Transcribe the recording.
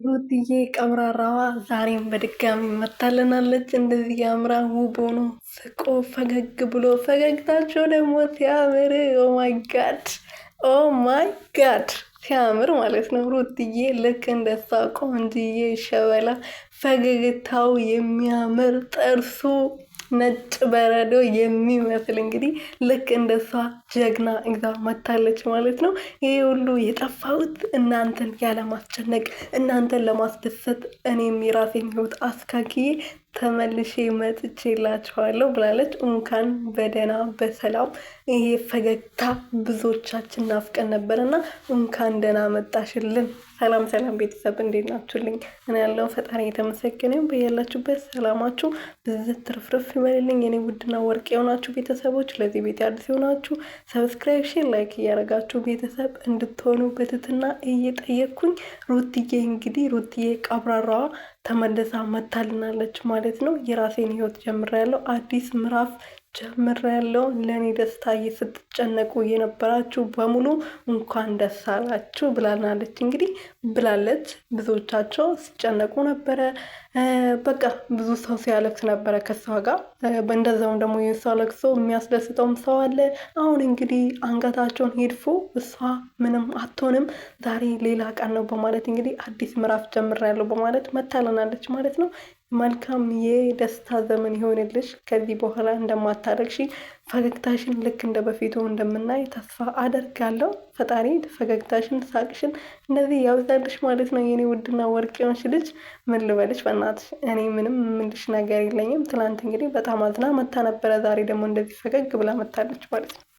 ሩትዬ ቀብራራዋ ዛሬም በድጋሚ መታለናለች። እንደዚህ ያምራ ውብ ሆኖ ስቆ ፈገግ ብሎ ፈገግታቸው ደግሞ ሲያምር ኦማይ ጋድ ኦማይ ጋድ ሲያምር ማለት ነው። ሩትዬ ልክ እንደሷ ቆንጅዬ ሸበላ ፈገግታው የሚያምር ጥርሱ ነጭ በረዶ የሚመስል እንግዲህ ልክ እንደሷ ጀግና እዛ መታለች ማለት ነው። ይሄ ሁሉ የጠፋሁት እናንተን ያለማስጨነቅ እናንተን ለማስደሰት እኔም የራሴን ህይወት አስካክዬ ተመልሼ መጥቼላችኋለሁ ብላለች። እንኳን በደህና በሰላም ይሄ ፈገግታ ብዙዎቻችን ናፍቀን ነበርና እንኳን ደህና መጣሽልን። ሰላም ሰላም ቤተሰብ እንዴት ናችሁልኝ? እኔ ያለው ፈጣሪ የተመሰገነ ይሁን። በያላችሁበት ሰላማችሁ ብዝት ትርፍርፍ ይበልልኝ። የኔ ውድና ወርቅ የሆናችሁ ቤተሰቦች፣ ለዚህ ቤት አዲስ የሆናችሁ ሰብስክራይብ፣ ሼር፣ ላይክ እያደረጋችሁ ቤተሰብ እንድትሆኑ በትህትና እየጠየቅኩኝ ሩትዬ እንግዲህ ሩትዬ ቀብራራዋ ተመልሳ መታልናለች ማለት ነው። የራሴን ህይወት ጀምሬያለሁ፣ አዲስ ምዕራፍ ጀምሬያለሁ። ለእኔ ደስታ ስትጨነቁ የነበራችሁ በሙሉ እንኳን ደስ አላችሁ ብላናለች። እንግዲህ ብላለች። ብዙዎቻቸው ሲጨነቁ ነበረ። በቃ ብዙ ሰው ሲያለቅስ ነበረ ከሷ ጋር። እንደዛውም ደግሞ የሷ ለቅሶ የሚያስደስተውም ሰው አለ። አሁን እንግዲህ አንገታቸውን ሄድፎ እሷ ምንም አትሆንም፣ ዛሬ ሌላ ቀን ነው በማለት እንግዲህ አዲስ ምዕራፍ ጀምሬያለሁ በማለት መታለናለች ማለት ነው። መልካም የደስታ ዘመን ይሆንልሽ። ከዚህ በኋላ እንደማታለቅሺ ፈገግታሽን ልክ እንደ በፊቱ እንደምናይ ተስፋ አደርጋለሁ። ፈጣሪ ፈገግታሽን፣ ሳቅሽን እንደዚህ ያብዛልሽ ማለት ነው። የኔ ውድና ወርቅ የሆንሽ ልጅ ምን ልበልሽ በእናትሽ፣ እኔ ምንም ምልሽ ነገር የለኝም። ትናንት እንግዲህ በጣም አዝና መታ ነበረ። ዛሬ ደግሞ እንደዚህ ፈገግ ብላ መታለች ማለት ነው።